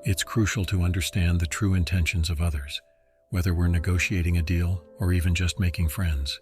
It's crucial to understand the true intentions of others, whether we're negotiating a deal or even just making friends.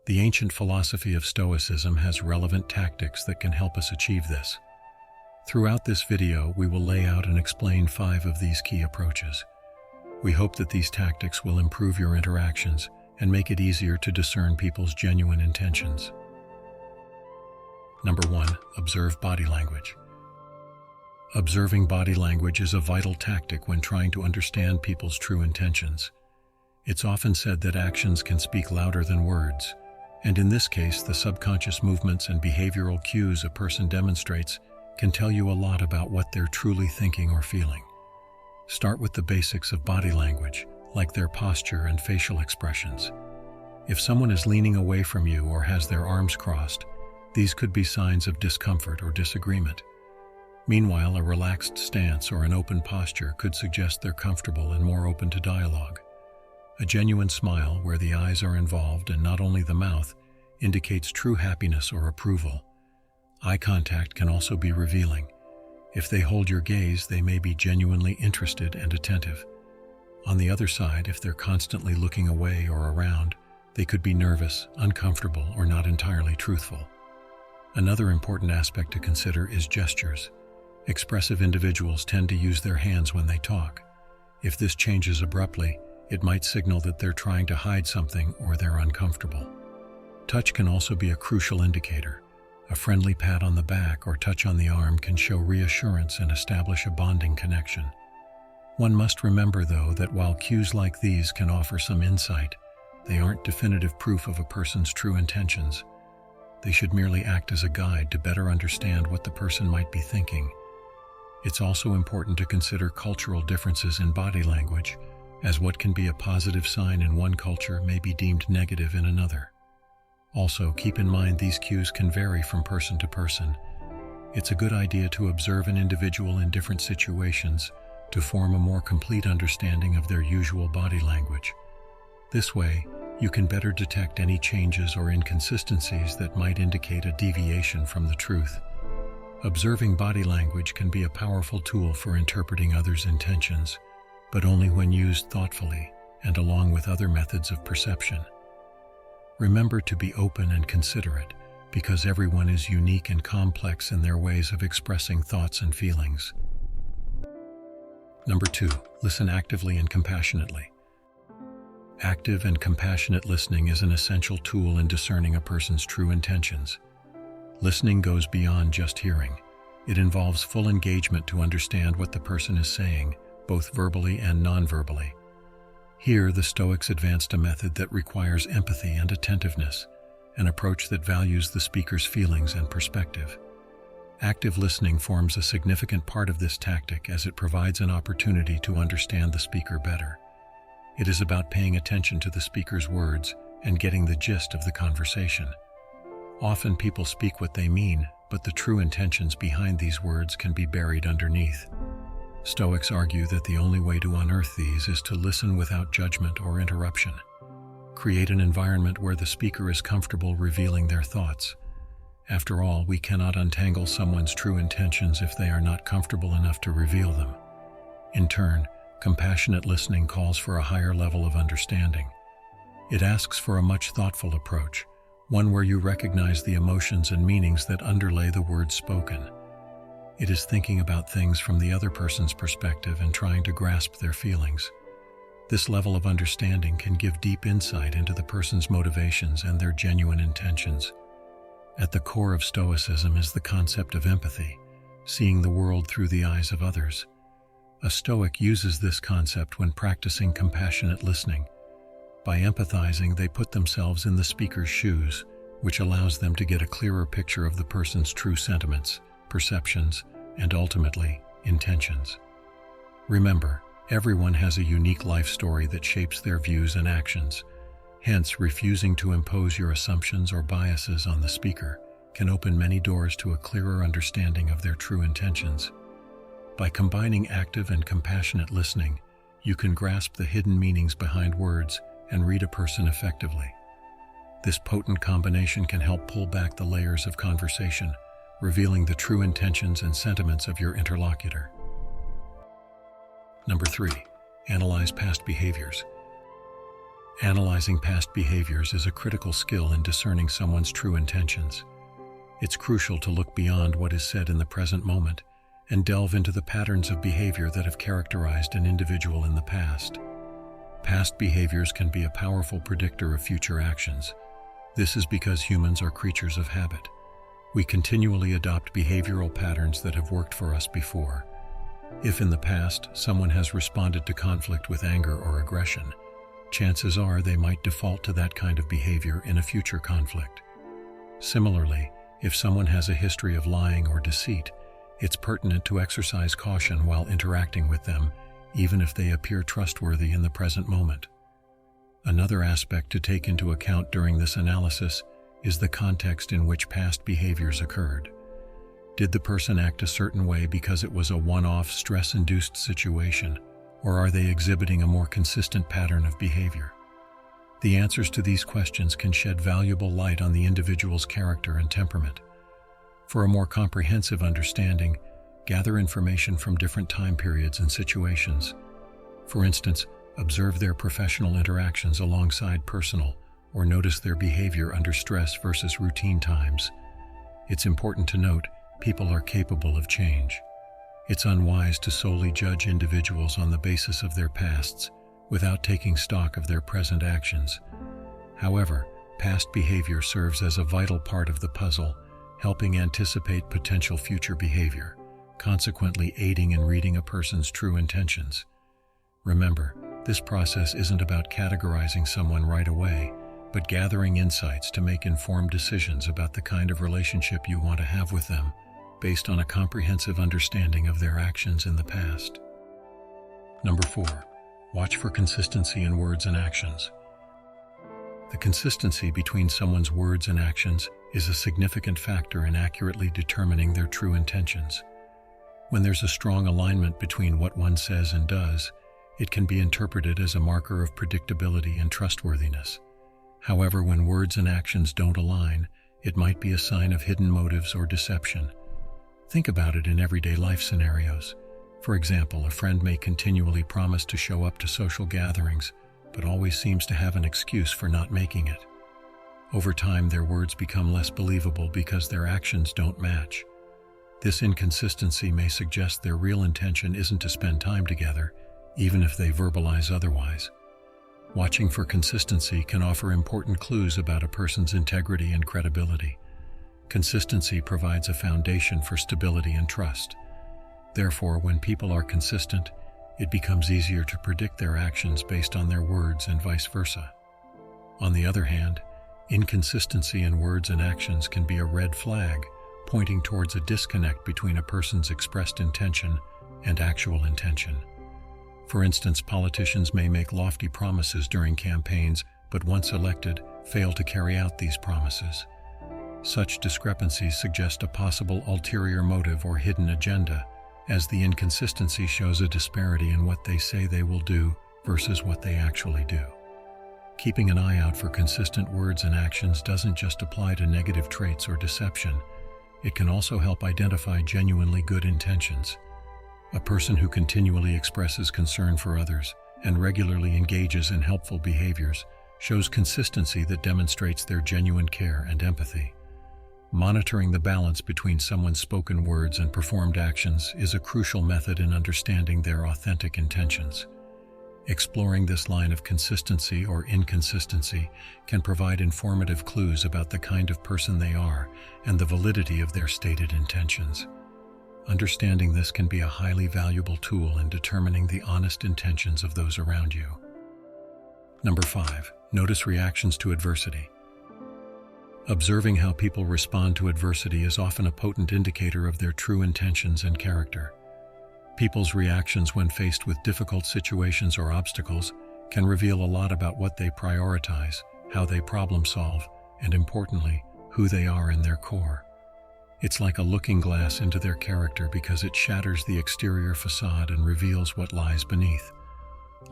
The ancient philosophy of Stoicism has relevant tactics that can help us achieve this. Throughout this video, we will lay out and explain 5 of these key approaches. We hope that these tactics will improve your interactions and make it easier to discern people's genuine intentions. Number 1. Observe body language. Observing body language is a vital tactic when trying to understand people's true intentions. It's often said that actions can speak louder than words, and in this case, the subconscious movements and behavioral cues a person demonstrates can tell you a lot about what they're truly thinking or feeling. Start with the basics of body language, like their posture and facial expressions. If someone is leaning away from you or has their arms crossed, these could be signs of discomfort or disagreement. Meanwhile, a relaxed stance or an open posture could suggest they're comfortable and more open to dialogue. A genuine smile, where the eyes are involved and not only the mouth, indicates true happiness or approval. Eye contact can also be revealing. If they hold your gaze, they may be genuinely interested and attentive. On the other side, if they're constantly looking away or around, they could be nervous, uncomfortable, or not entirely truthful. Another important aspect to consider is gestures. Expressive individuals tend to use their hands when they talk. If this changes abruptly, it might signal that they're trying to hide something or they're uncomfortable. Touch can also be a crucial indicator. A friendly pat on the back or touch on the arm can show reassurance and establish a bonding connection. One must remember, though, that while cues like these can offer some insight, they aren't definitive proof of a person's true intentions. They should merely act as a guide to better understand what the person might be thinking. It's also important to consider cultural differences in body language, as what can be a positive sign in one culture may be deemed negative in another. Also, keep in mind these cues can vary from person to person. It's a good idea to observe an individual in different situations to form a more complete understanding of their usual body language. This way, you can better detect any changes or inconsistencies that might indicate a deviation from the truth. Observing body language can be a powerful tool for interpreting others' intentions, but only when used thoughtfully and along with other methods of perception. Remember to be open and considerate, because everyone is unique and complex in their ways of expressing thoughts and feelings. Number 2. Listen actively and compassionately. Active and compassionate listening is an essential tool in discerning a person's true intentions. Listening goes beyond just hearing. It involves full engagement to understand what the person is saying, both verbally and non-verbally. Here, the Stoics advanced a method that requires empathy and attentiveness, an approach that values the speaker's feelings and perspective. Active listening forms a significant part of this tactic as it provides an opportunity to understand the speaker better. It is about paying attention to the speaker's words and getting the gist of the conversation. Often people speak what they mean, but the true intentions behind these words can be buried underneath. Stoics argue that the only way to unearth these is to listen without judgment or interruption. Create an environment where the speaker is comfortable revealing their thoughts. After all, we cannot untangle someone's true intentions if they are not comfortable enough to reveal them. In turn, compassionate listening calls for a higher level of understanding. It asks for a much thoughtful approach, one where you recognize the emotions and meanings that underlay the words spoken. It is thinking about things from the other person's perspective and trying to grasp their feelings. This level of understanding can give deep insight into the person's motivations and their genuine intentions. At the core of Stoicism is the concept of empathy, seeing the world through the eyes of others. A Stoic uses this concept when practicing compassionate listening. By empathizing, they put themselves in the speaker's shoes, which allows them to get a clearer picture of the person's true sentiments, perceptions, and ultimately, intentions. Remember, everyone has a unique life story that shapes their views and actions. Hence, refusing to impose your assumptions or biases on the speaker can open many doors to a clearer understanding of their true intentions. By combining active and compassionate listening, you can grasp the hidden meanings behind words and read a person effectively. This potent combination can help pull back the layers of conversation, revealing the true intentions and sentiments of your interlocutor. Number 3. Analyze past behaviors. Analyzing past behaviors is a critical skill in discerning someone's true intentions. It's crucial to look beyond what is said in the present moment and delve into the patterns of behavior that have characterized an individual in the past. Past behaviors can be a powerful predictor of future actions. This is because humans are creatures of habit. We continually adopt behavioral patterns that have worked for us before. If in the past someone has responded to conflict with anger or aggression, chances are they might default to that kind of behavior in a future conflict. Similarly, if someone has a history of lying or deceit, it's pertinent to exercise caution while interacting with them, even if they appear trustworthy in the present moment. Another aspect to take into account during this analysis is the context in which past behaviors occurred. Did the person act a certain way because it was a one-off stress-induced situation, or are they exhibiting a more consistent pattern of behavior? The answers to these questions can shed valuable light on the individual's character and temperament. For a more comprehensive understanding, gather information from different time periods and situations. For instance, observe their professional interactions alongside personal, or notice their behavior under stress versus routine times. It's important to note, people are capable of change. It's unwise to solely judge individuals on the basis of their pasts, without taking stock of their present actions. However, past behavior serves as a vital part of the puzzle, helping anticipate potential future behavior, consequently aiding in reading a person's true intentions. Remember, this process isn't about categorizing someone right away, but gathering insights to make informed decisions about the kind of relationship you want to have with them, based on a comprehensive understanding of their actions in the past. Number 4. Watch for consistency in words and actions. The consistency between someone's words and actions is a significant factor in accurately determining their true intentions. When there's a strong alignment between what one says and does, it can be interpreted as a marker of predictability and trustworthiness. However, when words and actions don't align, it might be a sign of hidden motives or deception. Think about it in everyday life scenarios. For example, a friend may continually promise to show up to social gatherings, but always seems to have an excuse for not making it. Over time, their words become less believable because their actions don't match. This inconsistency may suggest their real intention isn't to spend time together, even if they verbalize otherwise. Watching for consistency can offer important clues about a person's integrity and credibility. Consistency provides a foundation for stability and trust. Therefore, when people are consistent, it becomes easier to predict their actions based on their words and vice versa. On the other hand, inconsistency in words and actions can be a red flag, pointing towards a disconnect between a person's expressed intention and actual intention. For instance, politicians may make lofty promises during campaigns, but once elected, fail to carry out these promises. Such discrepancies suggest a possible ulterior motive or hidden agenda, as the inconsistency shows a disparity in what they say they will do versus what they actually do. Keeping an eye out for consistent words and actions doesn't just apply to negative traits or deception. It can also help identify genuinely good intentions. A person who continually expresses concern for others and regularly engages in helpful behaviors shows consistency that demonstrates their genuine care and empathy. Monitoring the balance between someone's spoken words and performed actions is a crucial method in understanding their authentic intentions. Exploring this line of consistency or inconsistency can provide informative clues about the kind of person they are and the validity of their stated intentions. Understanding this can be a highly valuable tool in determining the honest intentions of those around you. Number 5. Notice reactions to adversity. Observing how people respond to adversity is often a potent indicator of their true intentions and character. People's reactions when faced with difficult situations or obstacles can reveal a lot about what they prioritize, how they problem solve, and importantly, who they are in their core. It's like a looking glass into their character because it shatters the exterior facade and reveals what lies beneath.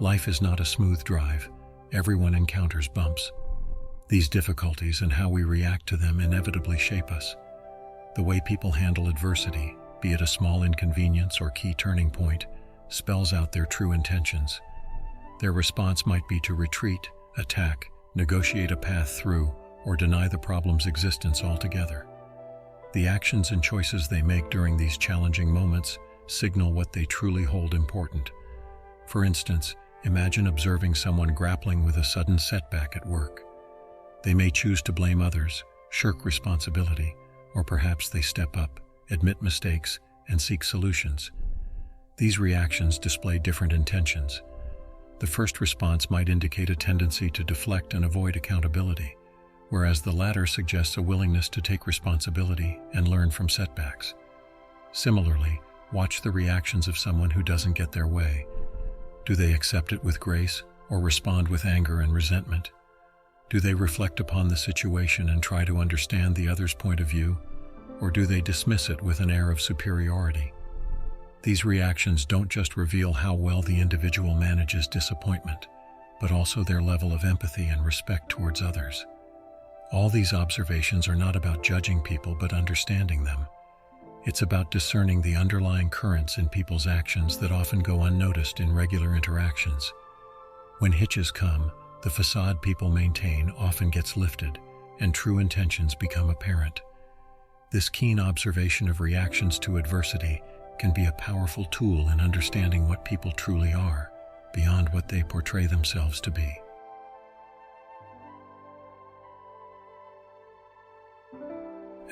Life is not a smooth drive. Everyone encounters bumps. These difficulties and how we react to them inevitably shape us. The way people handle adversity, be it a small inconvenience or key turning point, spells out their true intentions. Their response might be to retreat, attack, negotiate a path through, or deny the problem's existence altogether. The actions and choices they make during these challenging moments signal what they truly hold important. For instance, imagine observing someone grappling with a sudden setback at work. They may choose to blame others, shirk responsibility, or perhaps they step up, admit mistakes, and seek solutions. These reactions display different intentions. The first response might indicate a tendency to deflect and avoid accountability, whereas the latter suggests a willingness to take responsibility and learn from setbacks. Similarly, watch the reactions of someone who doesn't get their way. Do they accept it with grace or respond with anger and resentment? Do they reflect upon the situation and try to understand the other's point of view, or do they dismiss it with an air of superiority? These reactions don't just reveal how well the individual manages disappointment, but also their level of empathy and respect towards others. All these observations are not about judging people but understanding them. It's about discerning the underlying currents in people's actions that often go unnoticed in regular interactions. When hitches come, the facade people maintain often gets lifted, and true intentions become apparent. This keen observation of reactions to adversity can be a powerful tool in understanding what people truly are, beyond what they portray themselves to be.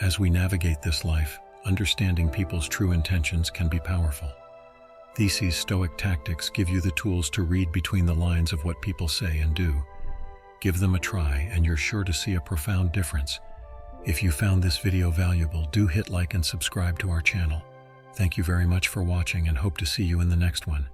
As we navigate this life, understanding people's true intentions can be powerful. These Stoic tactics give you the tools to read between the lines of what people say and do. Give them a try, and you're sure to see a profound difference. If you found this video valuable, do hit like and subscribe to our channel. Thank you very much for watching, and hope to see you in the next one.